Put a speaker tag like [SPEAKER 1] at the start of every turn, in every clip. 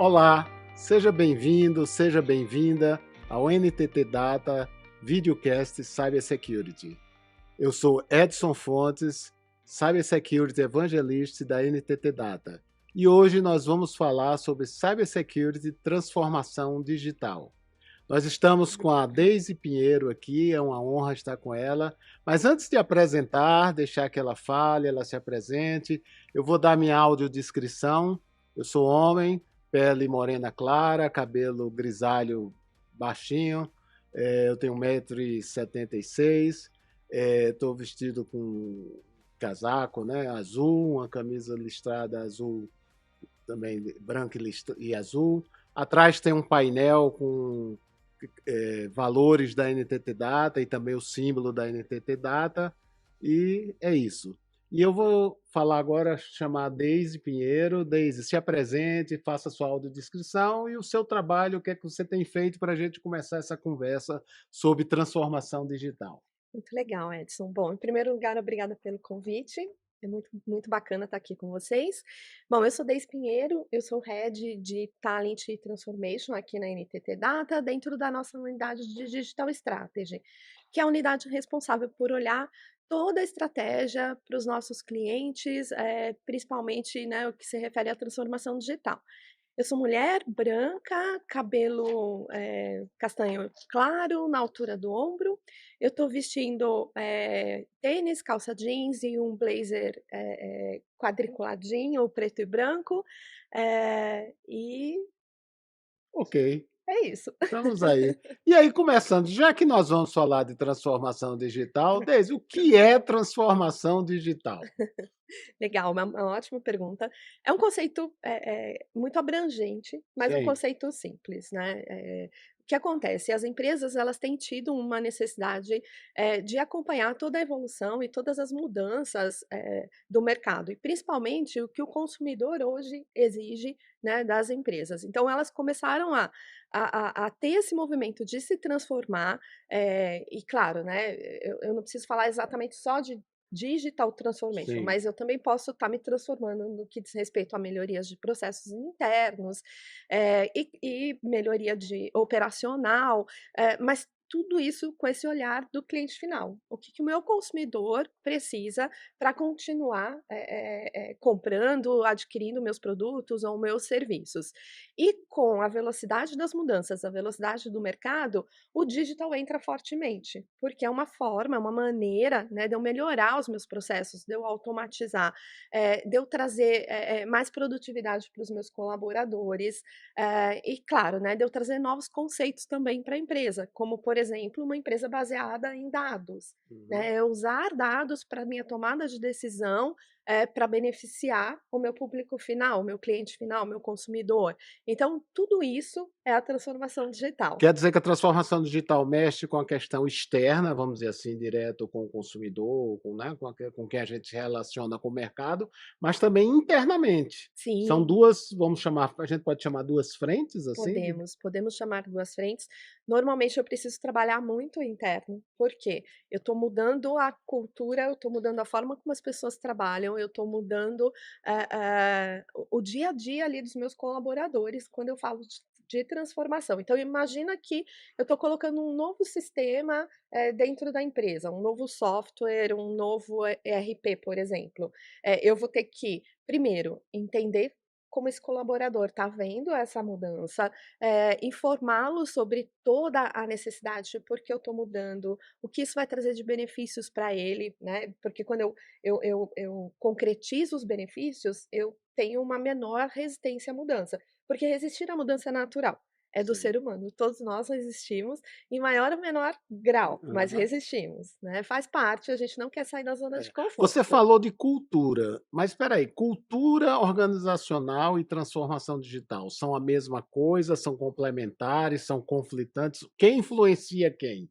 [SPEAKER 1] Olá, seja bem-vindo, seja bem-vinda ao NTT Data Videocast Cybersecurity. Eu sou Edson Fontes, Cybersecurity Evangelist da NTT Data. E hoje nós vamos falar sobre Cybersecurity e Transformação Digital. Nós estamos com a Deise Pinheiro aqui, é uma honra estar com ela. Mas antes de apresentar, deixar que ela fale, ela se apresente, eu vou dar minha audiodescrição. Eu sou homem, pele morena clara, cabelo grisalho baixinho, eu tenho 1,76 m, estou vestido com casaco, né, azul, uma camisa listrada azul, também branca e azul. Atrás tem um painel com valores da NTT Data e também o símbolo da NTT Data, e é isso. E eu vou falar agora, chamar a Deise Pinheiro. Deise, se apresente, faça sua audiodescrição e o seu trabalho, o que é que você tem feito para a gente começar essa conversa sobre transformação digital.
[SPEAKER 2] Muito legal, Edson. Bom, em primeiro lugar, obrigada pelo convite. É muito bacana estar aqui com vocês. Bom, eu sou Deise Pinheiro, eu sou Head de Talent e Transformation aqui na NTT Data, dentro da nossa unidade de Digital Strategy, que é a unidade responsável por olhar toda a estratégia para os nossos clientes, principalmente, né, o que se refere à transformação digital. Eu sou mulher, branca, cabelo, castanho claro, na altura do ombro. Eu estou vestindo, tênis, calça jeans e um blazer, quadriculadinho, preto e branco, e
[SPEAKER 1] Ok,
[SPEAKER 2] é isso.
[SPEAKER 1] estamos aí. E aí, começando, já que nós vamos falar de transformação digital, Deise, o que é transformação digital?
[SPEAKER 2] Legal, uma ótima pergunta. É um conceito, muito abrangente, mas um
[SPEAKER 1] Sim,
[SPEAKER 2] conceito simples, né. O que acontece? As empresas, elas têm tido uma necessidade, de acompanhar toda a evolução e todas as mudanças, do mercado, e principalmente o que o consumidor hoje exige, né, das empresas. Então elas começaram a ter esse movimento de se transformar, e claro, né, eu não preciso falar exatamente só de digital transformation,
[SPEAKER 1] sim.
[SPEAKER 2] mas eu também posso estar me transformando no que diz respeito a melhorias de processos internos, e melhoria de operacional, mas tudo isso com esse olhar do cliente final. O que que o meu consumidor precisa para continuar, comprando, adquirindo meus produtos ou meus serviços. E com a velocidade das mudanças, a velocidade do mercado, o digital entra fortemente, porque é uma forma, é uma maneira, né, de eu melhorar os meus processos, de eu automatizar, de eu trazer, mais produtividade para os meus colaboradores, e claro, né, de eu trazer novos conceitos também para a empresa, como por exemplo, uma empresa baseada em dados,
[SPEAKER 1] Uhum.
[SPEAKER 2] né, eu usar dados para minha tomada de decisão, para beneficiar o meu público final, o meu cliente final, o meu consumidor. Então tudo isso é a transformação digital.
[SPEAKER 1] Quer dizer que a transformação digital mexe com a questão externa, vamos dizer assim, direto com o consumidor, com, né, com quem a gente se relaciona com o mercado, mas também internamente. São
[SPEAKER 2] Sim.
[SPEAKER 1] duas, vamos chamar, a gente pode chamar duas frentes assim?
[SPEAKER 2] Podemos chamar 2 frentes. Normalmente eu preciso trabalhar muito o interno, porque eu estou mudando a cultura, eu estou mudando a forma como as pessoas trabalham, eu estou mudando, o dia a dia ali dos meus colaboradores quando eu falo de transformação. Então imagina que eu estou colocando um novo sistema, dentro da empresa, um novo software, um novo ERP, por exemplo. Eu vou ter que, primeiro, entender como esse colaborador está vendo essa mudança, informá-lo sobre toda a necessidade de por que eu estou mudando, o que isso vai trazer de benefícios para ele, né, porque quando eu concretizo os benefícios, eu tenho uma menor resistência à mudança, porque resistir à mudança é natural, é do
[SPEAKER 1] Sim.
[SPEAKER 2] ser humano, todos nós resistimos em maior ou menor grau, mas
[SPEAKER 1] Aham.
[SPEAKER 2] resistimos, né, faz parte, a gente não quer sair da zona de
[SPEAKER 1] Você
[SPEAKER 2] conforto.
[SPEAKER 1] falou de cultura, mas espera aí, cultura organizacional e transformação digital são a mesma coisa, são complementares, são conflitantes? Quem influencia quem?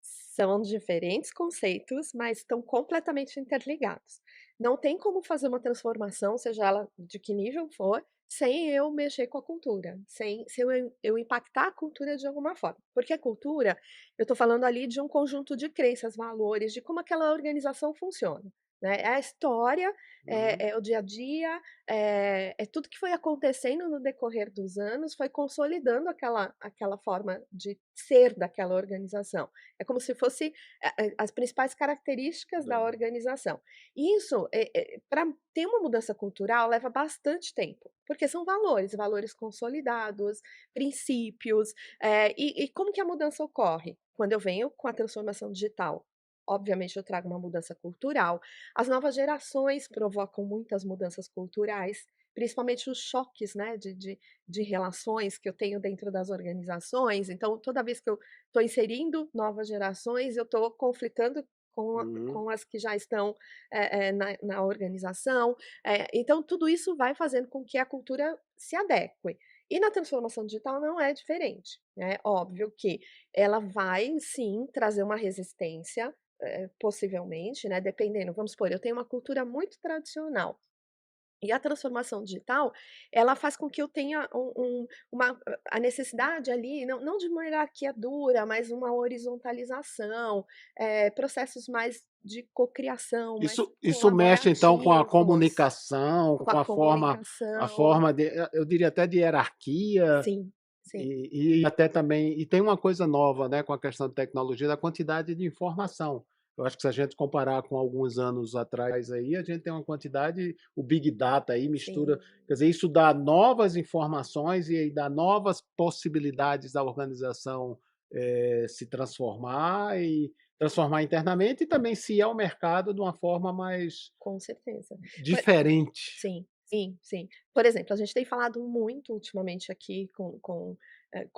[SPEAKER 2] São diferentes conceitos, mas estão completamente interligados. Não tem como fazer uma transformação, seja ela de que nível for, sem eu mexer com a cultura, sem eu impactar a cultura de alguma forma. Porque a cultura, eu estou falando ali de um conjunto de crenças, valores, de como aquela organização funciona. né, é a história,
[SPEAKER 1] Uhum.
[SPEAKER 2] é o dia a dia, é tudo que foi acontecendo no decorrer dos anos, foi consolidando aquela forma de ser daquela organização. É como se fosse as principais características da
[SPEAKER 1] Da
[SPEAKER 2] organização. E isso, pra ter uma mudança cultural leva bastante tempo, porque são valores, valores consolidados, princípios, e como que a mudança ocorre? Quando eu venho com a transformação digital, obviamente eu trago uma mudança cultural, as novas gerações provocam muitas mudanças culturais, principalmente os choques, né, de relações que eu tenho dentro das organizações, então toda vez que eu estou inserindo novas gerações, eu estou conflitando
[SPEAKER 1] Uhum.
[SPEAKER 2] com as que já estão, na organização, então tudo isso vai fazendo com que a cultura se adeque. E na transformação digital não é diferente, né, óbvio que ela vai sim trazer uma resistência, possivelmente, né, dependendo, vamos supor, eu tenho uma cultura muito tradicional, e a transformação digital, ela faz com que eu tenha uma a necessidade ali, não de uma hierarquia dura, mas uma horizontalização, processos mais de cocriação, mais
[SPEAKER 1] Isso mexe então com a
[SPEAKER 2] colaborativos,
[SPEAKER 1] comunicação,
[SPEAKER 2] com a
[SPEAKER 1] com a
[SPEAKER 2] comunicação.
[SPEAKER 1] forma de eu diria até de hierarquia,
[SPEAKER 2] Sim, sim,
[SPEAKER 1] e até também tem uma coisa nova, né, com a questão de tecnologia, da quantidade de informação. Eu acho que se a gente comparar com alguns anos atrás aí, a gente tem uma quantidade o Big Data aí mistura,
[SPEAKER 2] sim.
[SPEAKER 1] quer dizer, isso dá novas informações e aí dá novas possibilidades da organização, se transformar e transformar internamente e também se ir ao mercado de uma forma mais
[SPEAKER 2] Com certeza. Por
[SPEAKER 1] diferente.
[SPEAKER 2] sim, sim, sim. Por exemplo, a gente tem falado muito ultimamente aqui com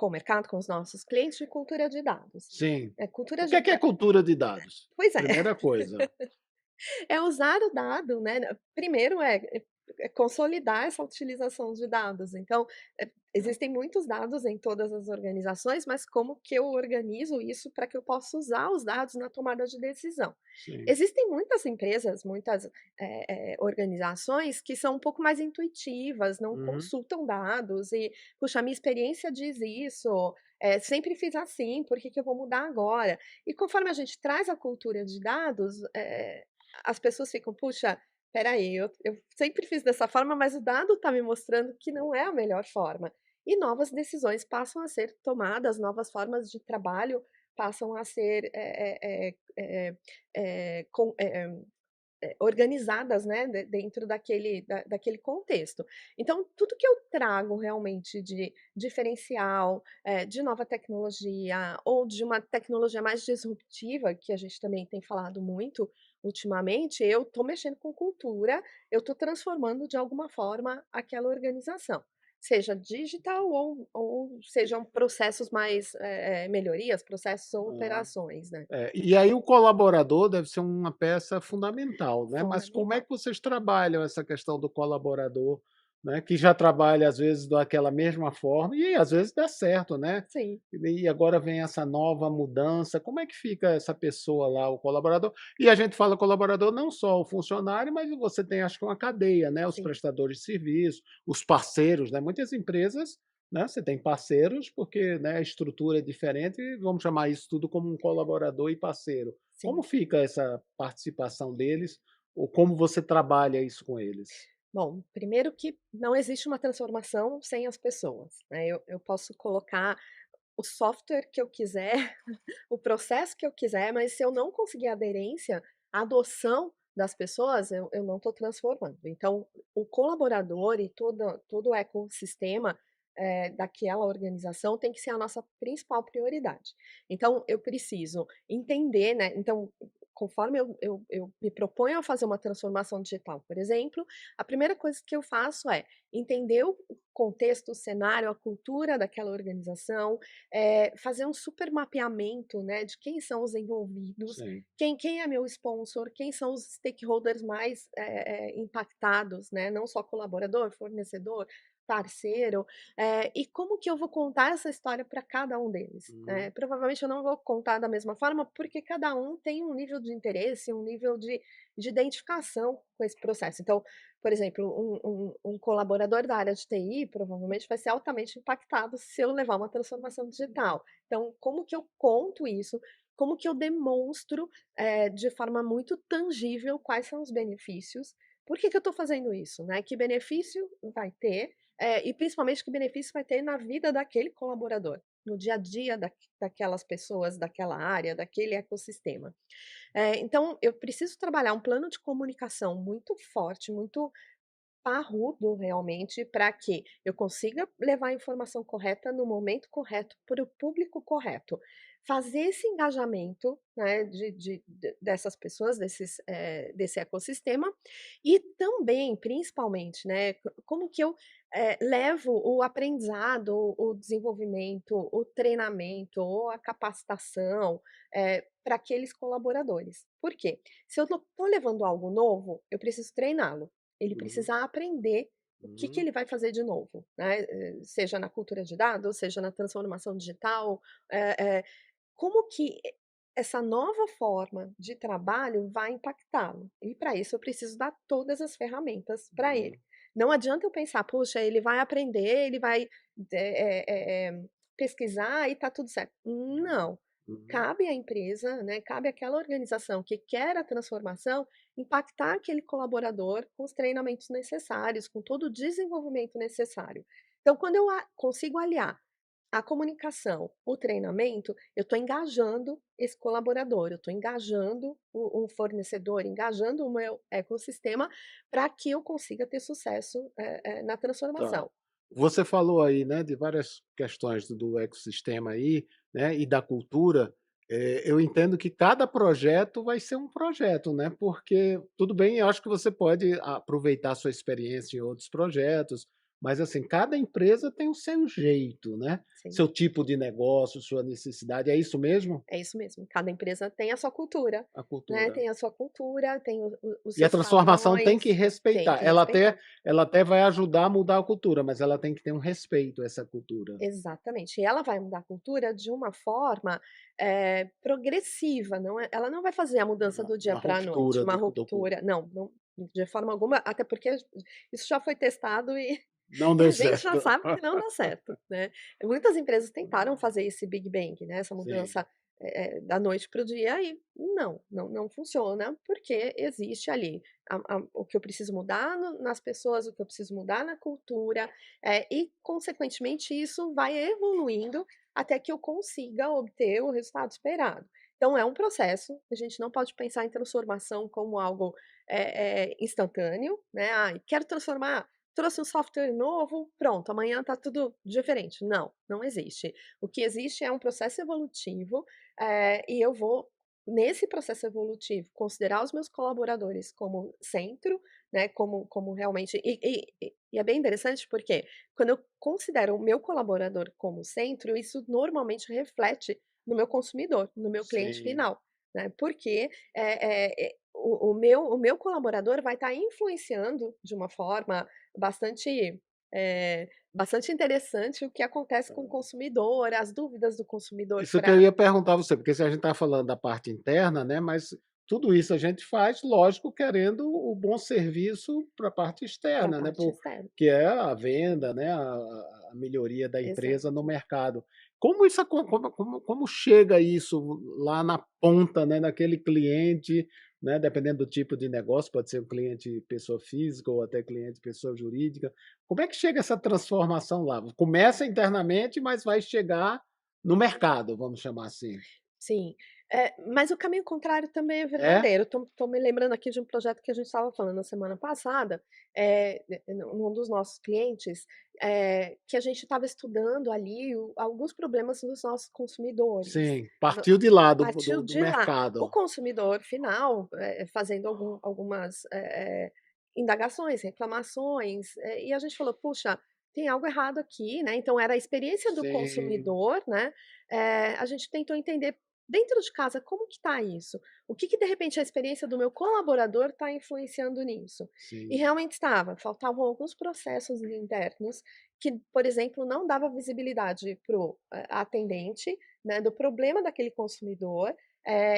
[SPEAKER 2] o mercado, com os nossos clientes, de cultura de dados.
[SPEAKER 1] Sim.
[SPEAKER 2] Cultura
[SPEAKER 1] O
[SPEAKER 2] de
[SPEAKER 1] que é
[SPEAKER 2] da
[SPEAKER 1] cultura de dados?
[SPEAKER 2] pois é.
[SPEAKER 1] Primeira coisa.
[SPEAKER 2] É usar o dado, né, primeiro é consolidar essa utilização de dados, então, existem muitos dados em todas as organizações, mas como que eu organizo isso para que eu possa usar os dados na tomada de decisão?
[SPEAKER 1] Sim.
[SPEAKER 2] Existem muitas empresas, muitas, organizações que são um pouco mais intuitivas, não
[SPEAKER 1] Uhum.
[SPEAKER 2] consultam dados e: "Puxa, a minha experiência diz isso, sempre fiz assim, por que que eu vou mudar agora?". E conforme a gente traz a cultura de dados, as pessoas ficam: "Puxa, espera aí, eu sempre fiz dessa forma, mas o dado está me mostrando que não é a melhor forma". E novas decisões passam a ser tomadas, novas formas de trabalho passam a ser, organizadas, né, dentro daquele contexto. Então, tudo que eu trago realmente de diferencial, de nova tecnologia ou de uma tecnologia mais disruptiva, que a gente também tem falado muito ultimamente, eu estou mexendo com cultura, eu estou transformando de alguma forma aquela organização, seja digital ou sejam processos mais, melhorias, processos ou
[SPEAKER 1] Ah.
[SPEAKER 2] operações, né.
[SPEAKER 1] E aí o colaborador deve ser uma peça fundamental, né, mas como é
[SPEAKER 2] Fundamental.
[SPEAKER 1] que vocês trabalham essa questão do colaborador, né, que já trabalha às vezes daquela mesma forma e às vezes dá certo, né,
[SPEAKER 2] Sim,
[SPEAKER 1] e agora vem essa nova mudança, como é que fica essa pessoa lá, o colaborador? E a gente fala colaborador não só o funcionário, mas você tem acho que uma cadeia, né, os
[SPEAKER 2] sim.
[SPEAKER 1] prestadores de serviço, os parceiros, né, muitas empresas, né, você tem parceiros, porque, né, a estrutura é diferente, vamos chamar isso tudo como um colaborador e parceiro. Como
[SPEAKER 2] Sim.
[SPEAKER 1] fica essa participação deles, ou como você trabalha isso com eles?
[SPEAKER 2] Bom, primeiro que não existe uma transformação sem as pessoas, né, eu posso colocar o software que eu quiser, o processo que eu quiser, mas se eu não conseguir aderência, a adoção das pessoas, eu não estou transformando. Então, o colaborador e todo o ecossistema, daquela organização tem que ser a nossa principal prioridade. Então, eu preciso entender, né, então, conforme eu me proponho a fazer uma transformação digital, por exemplo, a primeira coisa que eu faço é entender o contexto, o cenário, a cultura daquela organização, fazer um super mapeamento, né, de quem são os envolvidos,
[SPEAKER 1] Sim.
[SPEAKER 2] quem é meu sponsor, quem são os stakeholders mais, impactados, né, não só colaborador, fornecedor, parceiro, e como que eu vou contar essa história para cada um deles,
[SPEAKER 1] Uhum.
[SPEAKER 2] né. Provavelmente eu não vou contar da mesma forma, porque cada um tem um nível de interesse, um nível de identificação com esse processo. Então, por exemplo, um colaborador da área de TI provavelmente vai ser altamente impactado se eu levar uma transformação digital. Então, como que eu conto isso? como que eu demonstro, de forma muito tangível quais são os benefícios, por que que eu estou fazendo isso, né, que benefício vai ter, e principalmente que benefício vai ter na vida daquele colaborador, no dia a dia daquelas pessoas, daquela área, daquele ecossistema. Então eu preciso trabalhar um plano de comunicação muito forte, muito parrudo realmente, para que eu consiga levar a informação correta no momento correto, para o público correto. Fazer esse engajamento, né, dessas pessoas, desse ecossistema, e também, principalmente, né, como que eu, levo o aprendizado, o desenvolvimento, o treinamento ou a capacitação, para aqueles colaboradores. Por quê? Se eu estou levando algo novo, eu preciso treiná-lo. Ele
[SPEAKER 1] Uhum,
[SPEAKER 2] precisa aprender o que que
[SPEAKER 1] uhum,
[SPEAKER 2] ele vai fazer de novo, né, seja na cultura de dados, seja na transformação digital, eh eh, como que essa nova forma de trabalho vai impactá-lo. E para isso eu preciso dar todas as ferramentas para ele.
[SPEAKER 1] uhum,
[SPEAKER 2] Não adianta eu pensar: "Puxa, ele vai aprender, ele vai, pesquisar e tá tudo certo". Não,
[SPEAKER 1] uhum.
[SPEAKER 2] cabe à empresa, né, cabe àquela organização que quer a transformação impactar aquele colaborador com os treinamentos necessários, com todo o desenvolvimento necessário. Então, quando eu consigo aliar a comunicação, o treinamento, eu estou engajando esse colaborador, eu estou engajando o fornecedor, engajando o meu ecossistema para que eu consiga ter sucesso na
[SPEAKER 1] Tá.
[SPEAKER 2] transformação.
[SPEAKER 1] Você falou aí, né, de várias questões do ecossistema aí, né, e da cultura. Eu entendo que cada projeto vai ser um projeto, né, porque tudo bem, eu acho que você pode aproveitar a sua experiência em outros projetos, mas assim, cada empresa tem o seu jeito, né,
[SPEAKER 2] Sim.
[SPEAKER 1] seu tipo de negócio, sua necessidade, é isso mesmo?
[SPEAKER 2] É isso mesmo, cada empresa tem a sua cultura,
[SPEAKER 1] A
[SPEAKER 2] né,
[SPEAKER 1] cultura.
[SPEAKER 2] tem a sua cultura, tem os
[SPEAKER 1] E a
[SPEAKER 2] seus
[SPEAKER 1] transformação tem que
[SPEAKER 2] padrões, tem
[SPEAKER 1] respeitar.
[SPEAKER 2] que
[SPEAKER 1] Ela
[SPEAKER 2] respeitar.
[SPEAKER 1] até ela até vai ajudar a mudar a cultura, mas ela tem que ter um respeito a essa cultura.
[SPEAKER 2] Exatamente. E ela vai mudar a cultura de uma forma, progressiva, não é, ela não vai fazer a mudança do dia
[SPEAKER 1] Uma
[SPEAKER 2] para a noite,
[SPEAKER 1] ruptura
[SPEAKER 2] uma
[SPEAKER 1] do cu
[SPEAKER 2] ruptura, não, não, de forma alguma, até porque isso já foi testado e
[SPEAKER 1] não
[SPEAKER 2] e
[SPEAKER 1] deu
[SPEAKER 2] a gente já
[SPEAKER 1] certo.
[SPEAKER 2] sabe que não dá certo, né. Muitas empresas tentaram fazer esse Big Bang, né, essa
[SPEAKER 1] Sim,
[SPEAKER 2] mudança, da noite para o dia e não funciona, porque existe ali o que eu preciso mudar nas pessoas, o que eu preciso mudar na cultura, e consequentemente isso vai evoluindo até que eu consiga obter o resultado esperado. Então é um processo, a gente não pode pensar em transformação como algo, instantâneo, né, "Ai, quero transformar, trouxe um software novo, pronto, amanhã está tudo diferente". Não, não existe. O que existe é um processo evolutivo, e eu vou, nesse processo evolutivo, considerar os meus colaboradores como centro, né, como realmente e é bem interessante, porque quando eu considero o meu colaborador como centro, isso normalmente reflete no meu consumidor, no meu cliente
[SPEAKER 1] sim.
[SPEAKER 2] final, né, porque, o meu colaborador vai estar influenciando de uma forma bastante, bastante interessante o que acontece com o consumidor, as dúvidas do consumidor
[SPEAKER 1] Isso que eu
[SPEAKER 2] para
[SPEAKER 1] ia perguntar a você, porque se a gente está falando da parte interna, né, mas tudo isso a gente faz, lógico, querendo o bom serviço para a parte
[SPEAKER 2] a
[SPEAKER 1] externa, né,
[SPEAKER 2] parte externa.
[SPEAKER 1] que é a venda, né, a melhoria da empresa no
[SPEAKER 2] Exato.
[SPEAKER 1] mercado. Como isso como chega isso lá na ponta, né, naquele cliente, né, dependendo do tipo de negócio, pode ser um cliente pessoa física ou até cliente pessoa jurídica. Como é que chega essa transformação lá? Começa internamente, mas vai chegar no mercado, vamos chamar assim.
[SPEAKER 2] Sim, mas o caminho contrário também é
[SPEAKER 1] É?
[SPEAKER 2] verdadeiro. Tô me lembrando aqui de um projeto que a gente estava falando na semana passada, num dos nossos clientes, que a gente estava estudando ali alguns problemas dos nossos consumidores.
[SPEAKER 1] Sim, partiu de lá do
[SPEAKER 2] Partiu
[SPEAKER 1] do
[SPEAKER 2] de lá. O
[SPEAKER 1] mercado.
[SPEAKER 2] consumidor final, fazendo algumas, indagações, reclamações, e a gente falou: "Puxa, tem algo errado aqui", né, então era a experiência do
[SPEAKER 1] Sim,
[SPEAKER 2] consumidor, né, a gente tentou entender dentro de casa como que está isso, o que que de repente a experiência do meu colaborador está influenciando nisso. E
[SPEAKER 1] sim.
[SPEAKER 2] realmente estava, faltavam alguns processos internos que, por exemplo, não dava visibilidade para o atendente, né, do problema daquele consumidor,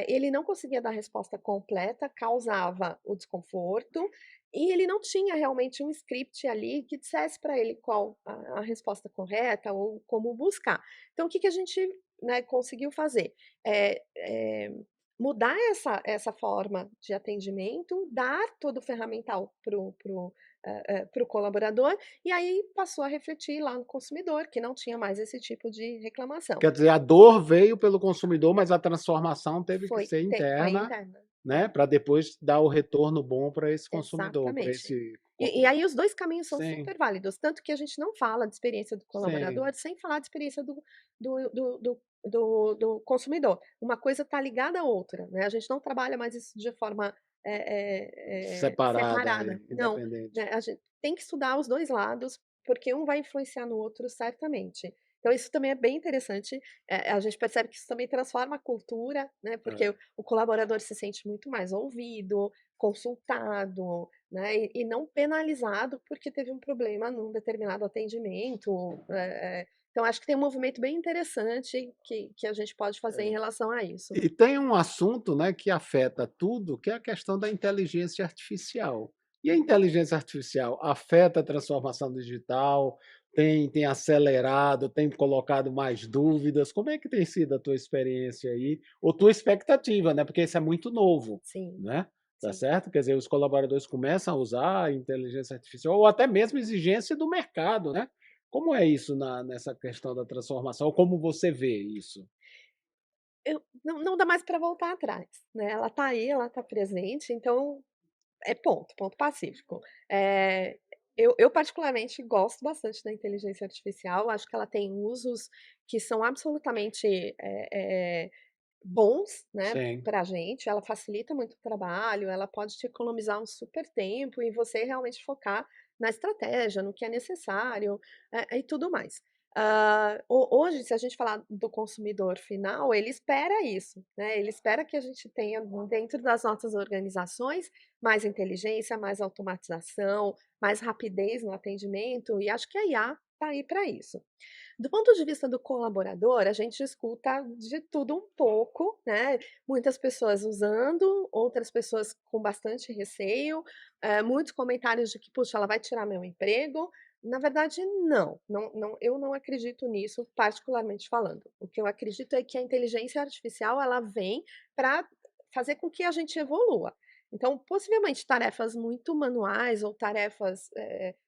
[SPEAKER 2] ele não conseguia dar a resposta completa, causava o desconforto, e ele não tinha realmente um script ali que dissesse para ele qual a resposta correta ou como buscar. Então o que que a gente né, conseguiu fazer? Eh eh, Mudar essa forma de atendimento, dar todo o ferramental para o colaborador, e aí passou a refletir lá no consumidor, que não tinha mais esse tipo de reclamação.
[SPEAKER 1] Quer dizer, a dor veio pelo consumidor, mas a transformação teve que ser
[SPEAKER 2] Foi
[SPEAKER 1] interna,
[SPEAKER 2] interna.
[SPEAKER 1] né, para depois dar o retorno bom para esse consumidor, para
[SPEAKER 2] Exatamente.
[SPEAKER 1] esse
[SPEAKER 2] E aí os 2 caminhos são
[SPEAKER 1] sim,
[SPEAKER 2] super válidos, tanto que a gente não fala de experiência do
[SPEAKER 1] sim,
[SPEAKER 2] colaborador sem falar de experiência do consumidor. Uma coisa está ligada à outra, né, a gente não trabalha mais isso de forma,
[SPEAKER 1] separada,
[SPEAKER 2] separada. Não,
[SPEAKER 1] independente.
[SPEAKER 2] né, a gente tem que estudar os 2 lados, porque um vai influenciar no outro certamente. Então isso também é bem interessante, a gente percebe que isso também transforma a cultura, né, porque
[SPEAKER 1] É.
[SPEAKER 2] o colaborador se sente muito mais ouvido, consultado, né, e não penalizado porque teve um problema num determinado atendimento, então acho que tem um movimento bem interessante que a gente pode fazer em relação a isso.
[SPEAKER 1] E tem um assunto, né, que afeta tudo, que é a questão da inteligência artificial. E a inteligência artificial afeta a transformação digital, tem acelerado, tem colocado mais dúvidas. Como é que tem sido a tua experiência aí, ou tua expectativa, né, porque isso é muito novo,
[SPEAKER 2] Sim,
[SPEAKER 1] né, tá
[SPEAKER 2] sim.
[SPEAKER 1] certo? Quer dizer, os colaboradores começam a usar a inteligência artificial ou até mesmo exigência do mercado, né. Como é isso nessa questão da transformação, ou como você vê isso?
[SPEAKER 2] Eu não dá mais para voltar atrás, né, ela está aí, ela está presente, então é ponto pacífico. Eu particularmente gosto bastante da inteligência artificial, acho que ela tem usos que são absolutamente, bons, né,
[SPEAKER 1] Sim.
[SPEAKER 2] pra gente, ela facilita muito o trabalho, ela pode te economizar um super tempo e você realmente focar na estratégia, no que é necessário, e tudo mais. Hoje, se a gente falar do consumidor final, ele espera isso, né, ele espera que a gente tenha dentro das nossas organizações mais inteligência, mais automatização, mais rapidez no atendimento, e acho que a IA está aí para isso. Do ponto de vista do colaborador, a gente escuta de tudo um pouco, né, muitas pessoas usando, outras pessoas com bastante receio, muitos comentários de que: "Puxa, ela vai tirar meu emprego". Na verdade, não, eu não acredito nisso, particularmente falando. O que eu acredito é que a inteligência artificial, ela vem para fazer com que a gente evolua. Então, possivelmente tarefas muito manuais ou tarefas,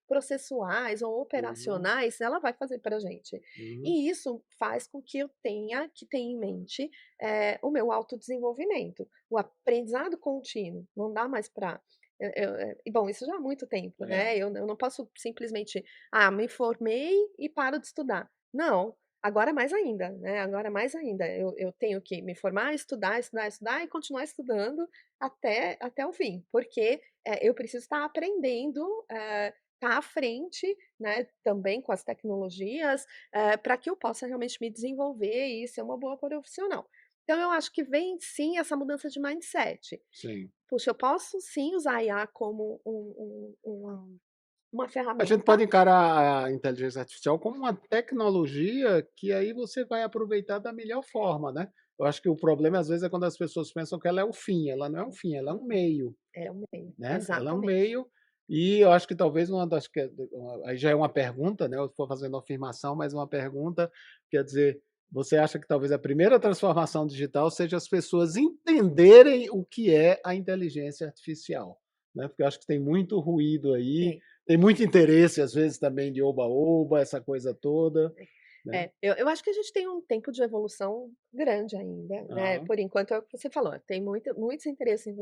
[SPEAKER 2] processuais ou
[SPEAKER 1] Uhum,
[SPEAKER 2] operacionais, ela vai fazer pra gente.
[SPEAKER 1] uhum.
[SPEAKER 2] E isso faz com que eu tenha que ter em mente, o meu autodesenvolvimento, o aprendizado contínuo, não dá mais para e bom, isso já há muito tempo,
[SPEAKER 1] É,
[SPEAKER 2] né, eu não posso simplesmente: me formei e paro de estudar". Não, agora mais ainda, né, agora mais ainda, eu tenho que me formar, estudar, estudar, estudar e continuar estudando até o fim, porque, eu preciso estar aprendendo, estar à frente, né, também com as tecnologias, para que eu possa realmente me desenvolver e ser uma boa profissional. Então eu acho que vem sim essa mudança de mindset.
[SPEAKER 1] sim.
[SPEAKER 2] Puxa, eu posso sim usar a IA como uma
[SPEAKER 1] A gente
[SPEAKER 2] ferramenta.
[SPEAKER 1] pode encarar a inteligência artificial como uma tecnologia que aí você vai aproveitar da melhor forma, né. Eu acho que o problema às vezes é quando as pessoas pensam que ela é o fim, ela não é um fim, ela é um meio.
[SPEAKER 2] É o meio,
[SPEAKER 1] Né, ela é um
[SPEAKER 2] exatamente.
[SPEAKER 1] meio, e eu acho que talvez uma das que aí já é uma pergunta, né, eu estou fazendo uma afirmação, mas uma pergunta, quer dizer, você acha que talvez a primeira transformação digital seja as pessoas entenderem o que é a inteligência artificial, né, porque eu acho que tem muito ruído aí,
[SPEAKER 2] Tem.
[SPEAKER 1] tem muito interesse às vezes também de oba-oba, essa coisa toda, né.
[SPEAKER 2] Eu acho que a gente tem um tempo de evolução grande ainda, né,
[SPEAKER 1] Aham.
[SPEAKER 2] por enquanto é o que você falou, tem muitos interesses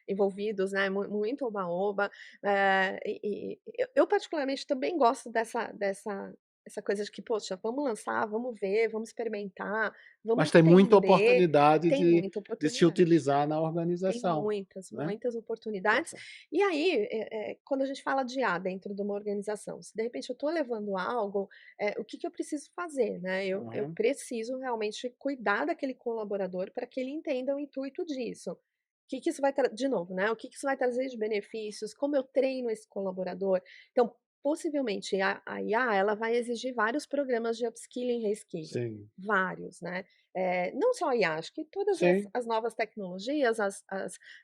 [SPEAKER 2] envolvidos, né, muito oba-oba, eu particularmente também gosto dessa essa coisa de que: "Poxa, vamos lançar, vamos ver, vamos experimentar, vamos
[SPEAKER 1] Mas tem muita
[SPEAKER 2] entender",
[SPEAKER 1] oportunidade
[SPEAKER 2] tem
[SPEAKER 1] de
[SPEAKER 2] muita
[SPEAKER 1] se
[SPEAKER 2] oportunidade.
[SPEAKER 1] utilizar na
[SPEAKER 2] Tem
[SPEAKER 1] organização,
[SPEAKER 2] muitas,
[SPEAKER 1] né.
[SPEAKER 2] muitas
[SPEAKER 1] Tá
[SPEAKER 2] oportunidades.
[SPEAKER 1] certo.
[SPEAKER 2] E aí, quando a gente fala de IA dentro de uma organização, se de repente eu estou levando algo, o que que eu preciso fazer, né? Eu
[SPEAKER 1] Aham.
[SPEAKER 2] preciso realmente cuidar daquele colaborador para que ele entenda o intuito disso. O que que isso vai de novo, né? O que que isso vai trazer de benefícios? Como eu treino esse colaborador? Então, possivelmente a IA ela vai exigir vários programas de upskilling e reskilling,
[SPEAKER 1] Sim,
[SPEAKER 2] vários, né. Não só a IA, acho que todas
[SPEAKER 1] sim.
[SPEAKER 2] as novas tecnologias,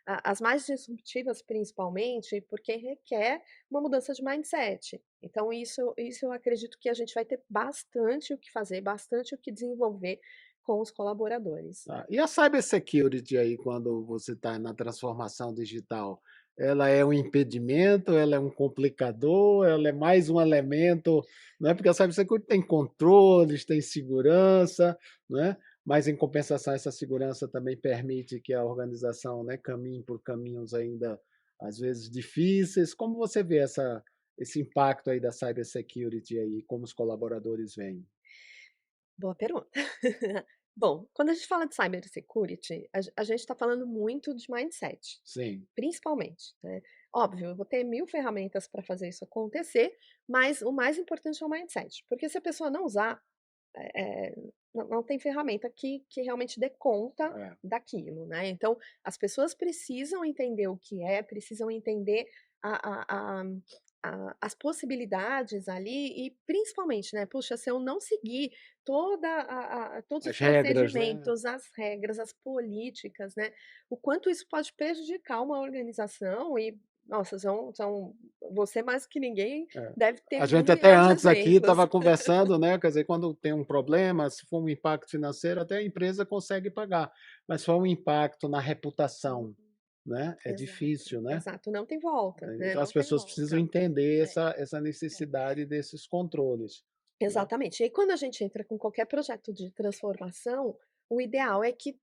[SPEAKER 2] as mais disruptivas principalmente, porque requer uma mudança de mindset. Então isso eu acredito que a gente vai ter bastante o que fazer, bastante o que desenvolver com os colaboradores.
[SPEAKER 1] Tá. E a cybersecurity aí, quando você está na transformação digital, ela é um impedimento, ela é um complicador, ela é mais um elemento, não é? Porque a cybersecurity tem controles, tem segurança, não é? Mas em compensação essa segurança também permite que a organização, né, caminhe por caminhos ainda às vezes difíceis. Como você vê esse impacto aí da cybersecurity aí, como os colaboradores veem?
[SPEAKER 2] Boa pergunta. Bom, quando a gente fala de cybersecurity, a gente está falando muito de mindset,
[SPEAKER 1] Sim,
[SPEAKER 2] principalmente, né. Óbvio, eu vou ter 1000 ferramentas para fazer isso acontecer, mas o mais importante é o mindset, porque se a pessoa não usar, não tem ferramenta que realmente dê conta
[SPEAKER 1] é.
[SPEAKER 2] daquilo, né. Então, as pessoas precisam entender o que é, precisam entender as possibilidades ali e principalmente, né, puxa, se eu não seguir todos os
[SPEAKER 1] As regras, né?
[SPEAKER 2] procedimentos, as regras, as políticas, né, o quanto isso pode prejudicar uma organização e, nossa, você mais que ninguém
[SPEAKER 1] É.
[SPEAKER 2] deve ter
[SPEAKER 1] A
[SPEAKER 2] mil
[SPEAKER 1] gente até
[SPEAKER 2] milhões de
[SPEAKER 1] antes aqui
[SPEAKER 2] exemplos.
[SPEAKER 1] estava conversando, né, quer dizer, quando tem um problema, se for um impacto financeiro, até a empresa consegue pagar, mas se for um impacto na reputação, né, é
[SPEAKER 2] Exato,
[SPEAKER 1] difícil, né.
[SPEAKER 2] exato, não tem volta, né,
[SPEAKER 1] Então as
[SPEAKER 2] não tem
[SPEAKER 1] pessoas precisam
[SPEAKER 2] volta.
[SPEAKER 1] entender
[SPEAKER 2] É,
[SPEAKER 1] essa
[SPEAKER 2] é.
[SPEAKER 1] necessidade desses controles, né.
[SPEAKER 2] Exatamente. E aí quando a gente entra com qualquer projeto de transformação, o ideal é que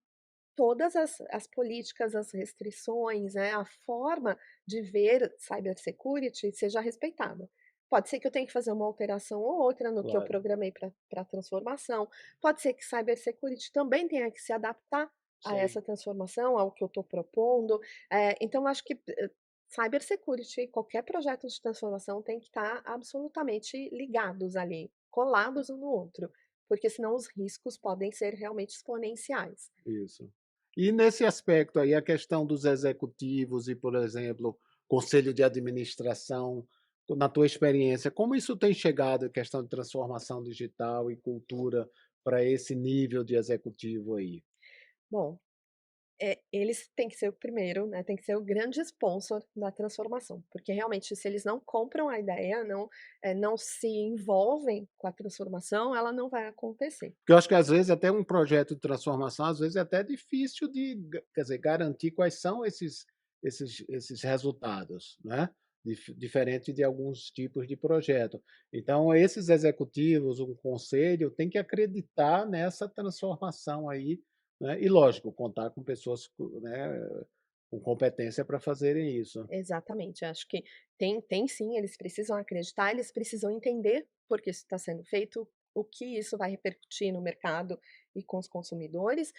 [SPEAKER 2] todas as políticas, as restrições, né, a forma de ver cybersecurity seja respeitada. Pode ser que eu tenha que fazer uma alteração ou outra no que eu
[SPEAKER 1] Claro,
[SPEAKER 2] programei para a transformação, pode ser que cybersecurity também tenha que se adaptar a essa
[SPEAKER 1] sim,
[SPEAKER 2] transformação, ao que eu estou propondo. Então acho que, cybersecurity, qualquer projeto de transformação tem que estar absolutamente ligados ali, colados um no outro, porque senão os riscos podem ser realmente exponenciais.
[SPEAKER 1] isso. E nesse aspecto aí, a questão dos executivos e, por exemplo, conselho de administração, na tua experiência, como isso tem chegado, a questão de transformação digital e cultura para esse nível de executivo aí?
[SPEAKER 2] Bom, eles têm que ser o primeiro, né, tem que ser o grande sponsor da transformação, porque realmente se eles não compram a ideia, não se envolvem com a transformação, ela não vai acontecer.
[SPEAKER 1] Porque eu acho que às vezes até um projeto de transformação, às vezes é até difícil de, quer dizer, garantir quais são esses resultados, né? Diferente de alguns tipos de projeto. Então, esses executivos, um conselho, tem que acreditar nessa transformação aí, né? E lógico, contar com pessoas, né, com competência para fazerem isso.
[SPEAKER 2] Exatamente, acho que tem sim, eles precisam acreditar, eles precisam entender por que isso está sendo feito, o que isso vai repercutir no mercado e com os consumidores,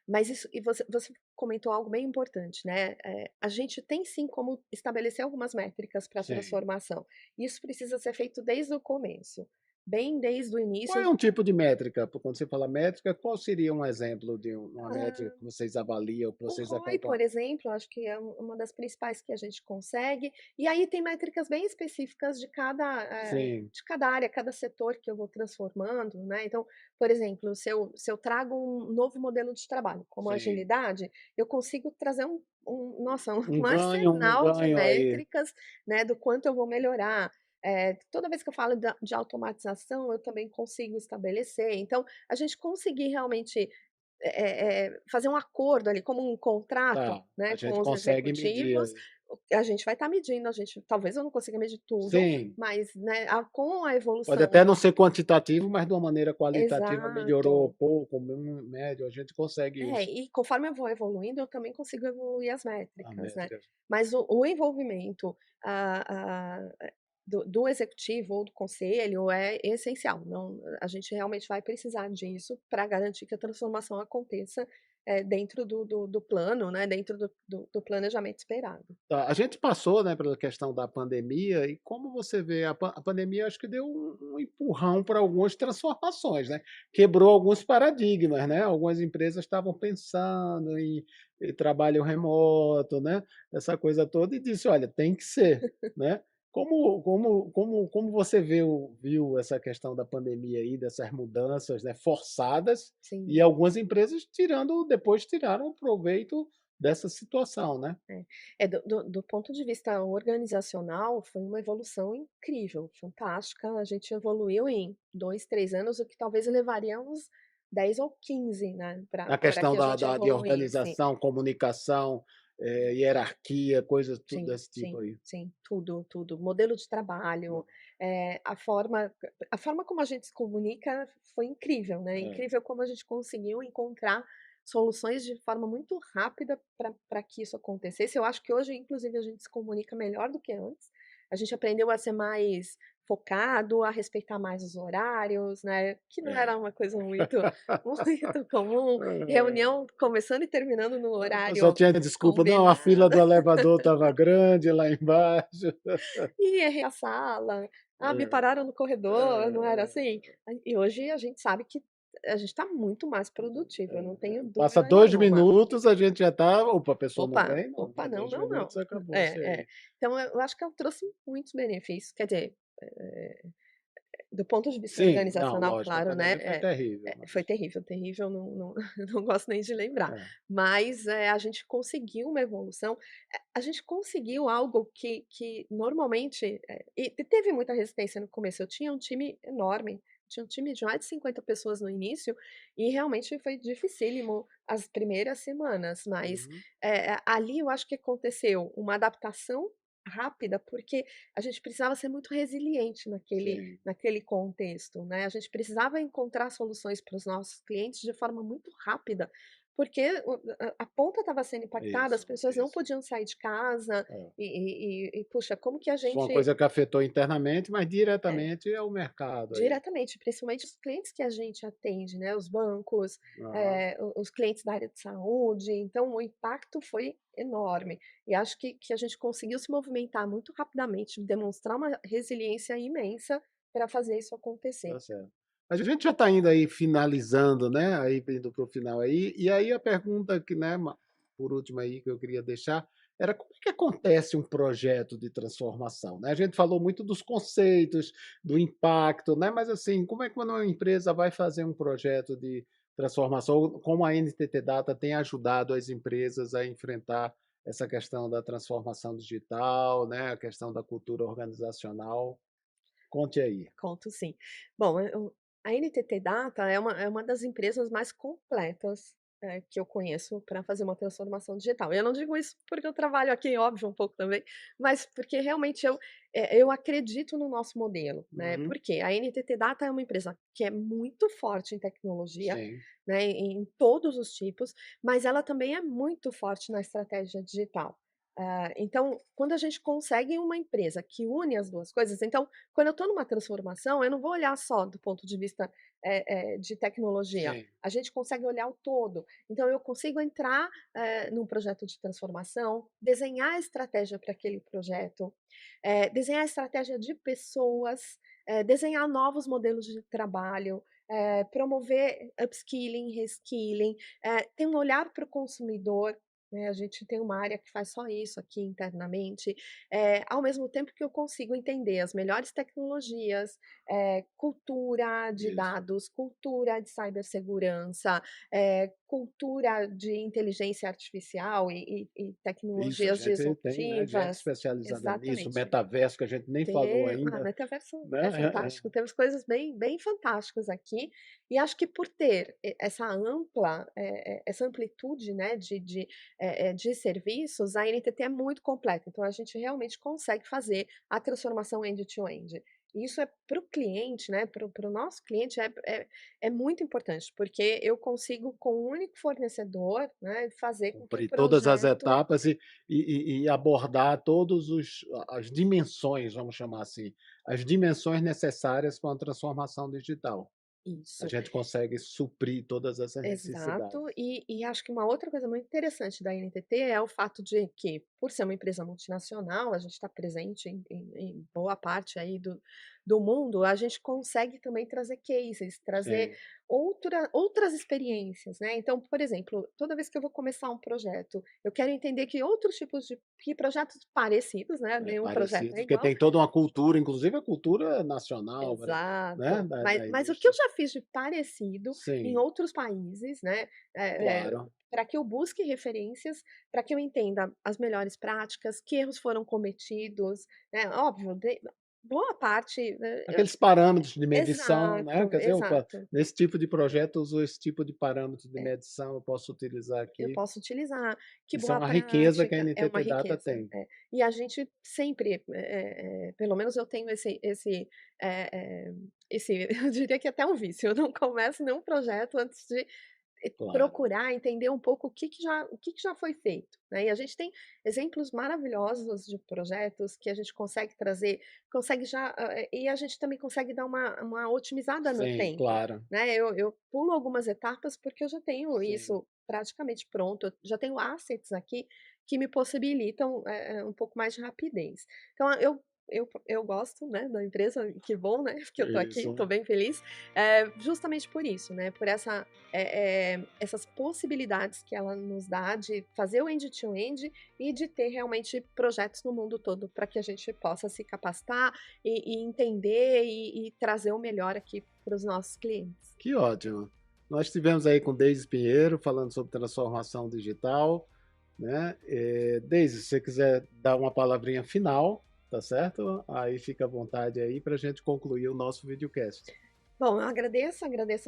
[SPEAKER 2] mas isso e você comentou algo bem importante, né, a gente tem sim como estabelecer algumas métricas para a
[SPEAKER 1] Sim.
[SPEAKER 2] transformação, isso precisa ser feito desde o começo, bem desde o
[SPEAKER 1] Qual
[SPEAKER 2] início.
[SPEAKER 1] é um tipo de métrica? Quando você fala métrica, qual seria um exemplo de uma métrica que vocês avaliam, que
[SPEAKER 2] O
[SPEAKER 1] vocês
[SPEAKER 2] ROI, por
[SPEAKER 1] acompanham?
[SPEAKER 2] exemplo, acho que é uma das principais que a gente consegue, e aí tem métricas bem específicas
[SPEAKER 1] Sim,
[SPEAKER 2] de cada área, cada setor que eu vou transformando, né. Então, por exemplo, se eu trago um novo modelo de trabalho, como a
[SPEAKER 1] sim.
[SPEAKER 2] agilidade, eu consigo trazer nossa, um
[SPEAKER 1] Um
[SPEAKER 2] arsenal de
[SPEAKER 1] ganho aí.
[SPEAKER 2] métricas, né, do quanto eu vou melhorar. Toda vez que eu falo de automatização, eu também consigo estabelecer. Então, a gente conseguir realmente fazer um acordo ali, como um contrato,
[SPEAKER 1] Tá, a
[SPEAKER 2] né, com
[SPEAKER 1] gente
[SPEAKER 2] os
[SPEAKER 1] consegue medir
[SPEAKER 2] executivos,
[SPEAKER 1] aí.
[SPEAKER 2] a gente vai estar medindo, talvez eu não consiga medir tudo,
[SPEAKER 1] Sim,
[SPEAKER 2] mas, né, com a
[SPEAKER 1] pode
[SPEAKER 2] evolução.
[SPEAKER 1] até não ser quantitativo, mas de uma maneira qualitativa melhorou
[SPEAKER 2] Exato.
[SPEAKER 1] pouco, médio, a gente consegue isso.
[SPEAKER 2] E conforme eu vou evoluindo, eu também consigo evoluir as
[SPEAKER 1] A
[SPEAKER 2] métricas, né.
[SPEAKER 1] métrica.
[SPEAKER 2] Mas o envolvimento, do executivo ou do conselho é essencial, não, a gente realmente vai precisar disso para garantir que a transformação aconteça, dentro do plano, né, dentro do planejamento esperado.
[SPEAKER 1] Tá, a gente passou, né, pela questão da pandemia e como você vê a pandemia acho que deu um empurrão para algumas transformações, né, quebrou alguns paradigmas, né, algumas empresas estavam pensando em trabalho remoto, né, essa coisa toda e disse: "Olha, tem que ser", né. Como você viu essa questão da pandemia aí, dessas mudanças, né, forçadas,
[SPEAKER 2] Sim.
[SPEAKER 1] e algumas empresas depois tiraram proveito dessa situação, né?
[SPEAKER 2] É. Do ponto de vista organizacional, foi uma evolução incrível, fantástica. A gente evoluiu em 2, 3 anos, o que talvez levaria uns 10 ou 15, né,
[SPEAKER 1] A
[SPEAKER 2] para
[SPEAKER 1] questão
[SPEAKER 2] que a
[SPEAKER 1] da
[SPEAKER 2] gente
[SPEAKER 1] da de
[SPEAKER 2] evoluísse.
[SPEAKER 1] organização, comunicação, hierarquia, coisas tudo
[SPEAKER 2] Sim,
[SPEAKER 1] desse tipo
[SPEAKER 2] sim,
[SPEAKER 1] aí.
[SPEAKER 2] sim, tudo, tudo. Modelo de trabalho, a forma como a gente se comunica foi incrível, né,
[SPEAKER 1] É.
[SPEAKER 2] incrível como a gente conseguiu encontrar soluções de forma muito rápida para que isso acontecesse. Eu acho que hoje, inclusive, a gente se comunica melhor do que antes. A gente aprendeu a ser mais focado, a respeitar mais os horários, né, que não
[SPEAKER 1] É.
[SPEAKER 2] era uma coisa muito muito comum, reunião começando e terminando no
[SPEAKER 1] A pessoa
[SPEAKER 2] horário
[SPEAKER 1] tinha desculpa: "Não, a fila
[SPEAKER 2] combinado.
[SPEAKER 1] do elevador estava grande lá embaixo".
[SPEAKER 2] E errei a sala, me
[SPEAKER 1] É,
[SPEAKER 2] pararam no corredor, não era
[SPEAKER 1] é,
[SPEAKER 2] assim? E hoje a gente sabe que a gente está muito mais produtivo, eu não tenho
[SPEAKER 1] passa
[SPEAKER 2] dúvida
[SPEAKER 1] 2
[SPEAKER 2] nenhuma.
[SPEAKER 1] minutos, a gente já está "Opa, a pessoa não
[SPEAKER 2] Opa,
[SPEAKER 1] vem? Não,
[SPEAKER 2] opa,
[SPEAKER 1] dá
[SPEAKER 2] não,
[SPEAKER 1] 2
[SPEAKER 2] não, não.
[SPEAKER 1] minutos, acabou-se
[SPEAKER 2] É, é.
[SPEAKER 1] aí".
[SPEAKER 2] Então eu acho que ela trouxe muitos benefícios, quer dizer, do ponto de vista
[SPEAKER 1] Sim, não,
[SPEAKER 2] organizacional,
[SPEAKER 1] lógico, a
[SPEAKER 2] claro, né,
[SPEAKER 1] pandemia foi terrível,
[SPEAKER 2] foi
[SPEAKER 1] mas
[SPEAKER 2] terrível, terrível, não não gosto nem de lembrar,
[SPEAKER 1] é,
[SPEAKER 2] mas, a gente conseguiu uma evolução, a gente conseguiu algo que normalmente, e teve muita resistência no começo, eu tinha um time enorme, tinha um time de mais de 50 pessoas no início, e realmente foi dificílimo as primeiras semanas, mas,
[SPEAKER 1] uhum,
[SPEAKER 2] ali eu acho que aconteceu uma adaptação rápida, porque a gente precisava ser muito resiliente
[SPEAKER 1] sim,
[SPEAKER 2] naquele contexto, né, a gente precisava encontrar soluções para os nossos clientes de forma muito rápida, porque a ponta estava sendo impactada, as
[SPEAKER 1] isso,
[SPEAKER 2] pessoas não
[SPEAKER 1] isso,
[SPEAKER 2] podiam sair de casa,
[SPEAKER 1] é.
[SPEAKER 2] puxa, como que a
[SPEAKER 1] Isso foi uma
[SPEAKER 2] gente
[SPEAKER 1] coisa que afetou internamente, mas
[SPEAKER 2] é,
[SPEAKER 1] diretamente é o mercado aí.
[SPEAKER 2] diretamente, principalmente os clientes que a gente atende, né, os bancos,
[SPEAKER 1] Aham,
[SPEAKER 2] o os clientes da área de saúde, então o impacto foi enorme. E acho que a gente conseguiu se movimentar muito rapidamente, demonstrar uma resiliência imensa para fazer isso acontecer.
[SPEAKER 1] tá certo. A gente já está indo aí finalizando, né, aí indo para o final aí, e aí a pergunta que, né, por último aí que eu queria deixar, era como é que acontece um projeto de transformação, né? A gente falou muito dos conceitos, do impacto, né, mas assim, como é que quando uma empresa vai fazer um projeto de transformação, como a NTT Data tem ajudado as empresas a enfrentar essa questão da transformação digital, né, a questão da cultura organizacional? Conte aí.
[SPEAKER 2] Conto sim. Bom, a NTT Data é uma das empresas mais completas, que eu conheço para fazer uma transformação digital. Eu não digo isso porque eu trabalho aqui, óbvio, um pouco também, mas porque realmente eu acredito no nosso modelo, né.
[SPEAKER 1] Uhum.
[SPEAKER 2] Porque a NTT Data é uma empresa que é muito forte em tecnologia,
[SPEAKER 1] Sim,
[SPEAKER 2] né, em todos os tipos, mas ela também é muito forte na estratégia digital. Então, quando a gente consegue uma empresa que une as 2 coisas, então quando eu estou numa transformação, eu não vou olhar só do ponto de vista, de tecnologia,
[SPEAKER 1] sim.
[SPEAKER 2] a gente consegue olhar o todo. Então eu consigo entrar, num projeto de transformação, desenhar a estratégia para aquele projeto, desenhar a estratégia de pessoas, desenhar novos modelos de trabalho, promover upskilling, reskilling, ter um olhar para o consumidor, né, a gente tem uma área que faz só isso aqui internamente, ao mesmo tempo que eu consigo entender as melhores tecnologias, cultura de
[SPEAKER 1] Isso.
[SPEAKER 2] dados, cultura de cibersegurança, cultura de inteligência artificial e
[SPEAKER 1] Isso, a
[SPEAKER 2] tecnologias
[SPEAKER 1] gente tem, né, gente
[SPEAKER 2] disruptivas.
[SPEAKER 1] especializada nisso,
[SPEAKER 2] Exatamente.
[SPEAKER 1] metaverso que a gente nem falou ainda,
[SPEAKER 2] Metaverso é
[SPEAKER 1] né.
[SPEAKER 2] fantástico, temos coisas bem bem fantásticas aqui, e acho que por ter essa ampla, essa amplitude, né, de serviços, a NTT é muito completa, então a gente realmente consegue fazer a transformação end to end. E isso é para o cliente, né, para o nosso cliente é muito importante, porque eu consigo com um único fornecedor, né, fazer com que o
[SPEAKER 1] Cumprir todas as
[SPEAKER 2] projeto
[SPEAKER 1] etapas e abordar todos os as dimensões, vamos chamar assim, as dimensões necessárias para uma transformação digital. A
[SPEAKER 2] isso.
[SPEAKER 1] gente consegue suprir todas essas
[SPEAKER 2] Exato,
[SPEAKER 1] necessidades.
[SPEAKER 2] e acho que uma outra coisa muito interessante da NTT é o fato de que, por ser uma empresa multinacional, a gente está presente em boa parte aí do mundo, a gente consegue também trazer cases, trazer
[SPEAKER 1] Sim,
[SPEAKER 2] outras experiências, né. Então, por exemplo, toda vez que eu vou começar um projeto, eu quero entender que outros tipos de que projetos parecidos, né,
[SPEAKER 1] é
[SPEAKER 2] nenhum projeto
[SPEAKER 1] parecido,
[SPEAKER 2] é
[SPEAKER 1] porque
[SPEAKER 2] igual.
[SPEAKER 1] tem toda uma cultura, inclusive a cultura nacional, né,
[SPEAKER 2] Exato.
[SPEAKER 1] da
[SPEAKER 2] Mas o que eu
[SPEAKER 1] indústria.
[SPEAKER 2] já fiz de parecido em
[SPEAKER 1] Sim,
[SPEAKER 2] outros países, né,
[SPEAKER 1] claro.
[SPEAKER 2] pra que eu busque referências, para que eu entenda as melhores práticas, que erros foram cometidos, né, óbvio, boa parte,
[SPEAKER 1] Aqueles parâmetros de medição, né,
[SPEAKER 2] exato,
[SPEAKER 1] quer dizer, opa,
[SPEAKER 2] exato.
[SPEAKER 1] nesse tipo de projeto eu uso esse tipo de parâmetro de medição, eu posso utilizar
[SPEAKER 2] Eu
[SPEAKER 1] aqui.
[SPEAKER 2] posso utilizar, que
[SPEAKER 1] Isso é
[SPEAKER 2] boa
[SPEAKER 1] uma riqueza que a
[SPEAKER 2] prática, é uma
[SPEAKER 1] NTT Data
[SPEAKER 2] riqueza,
[SPEAKER 1] tem.
[SPEAKER 2] E a gente sempre, pelo menos eu tenho eh esse eu diria que até um vício, eu não começo nenhum projeto antes de
[SPEAKER 1] Claro.
[SPEAKER 2] procurar entender um pouco o que que já foi feito, né, e a gente tem exemplos maravilhosos de projetos que a gente consegue trazer, consegue já e a gente também consegue dar uma otimizada no
[SPEAKER 1] Sim,
[SPEAKER 2] tempo,
[SPEAKER 1] claro.
[SPEAKER 2] né, eu pulo algumas etapas, porque eu já tenho
[SPEAKER 1] Sim.
[SPEAKER 2] isso praticamente pronto, eu já tenho assets aqui que me possibilitam, um pouco mais de rapidez. Então eu gosto, né, da empresa, que bom, né, porque eu tô aqui, tô
[SPEAKER 1] Isso.
[SPEAKER 2] bem feliz, justamente por isso, né, por essas possibilidades que ela nos dá de fazer o end-to-end e de ter realmente projetos no mundo todo para que a gente possa se capacitar e entender e trazer o melhor aqui para os nossos clientes.
[SPEAKER 1] Que ótimo. Nós estivemos aí com Deise Pinheiro falando sobre transformação digital, né. Deise, se você quiser dar uma palavrinha final, tá certo? Aí fica à vontade aí para a gente concluir o nosso videocast.
[SPEAKER 2] Bom, eu agradeço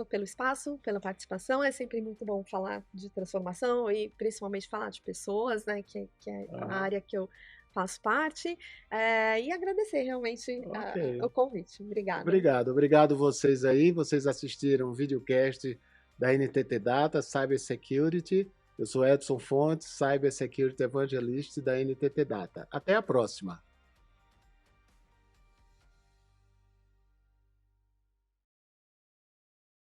[SPEAKER 2] pelo espaço, pela participação, é sempre muito bom falar de transformação e principalmente falar de pessoas, né, que é a
[SPEAKER 1] Aham.
[SPEAKER 2] área que eu faço parte, e agradecer realmente
[SPEAKER 1] Ok.
[SPEAKER 2] o convite. Obrigada.
[SPEAKER 1] Obrigado, obrigado vocês aí. Vocês assistiram o videocast da NTT Data Cyber Security. Eu sou Edson Fontes, Cyber Security Evangelist da NTT Data. Até a próxima.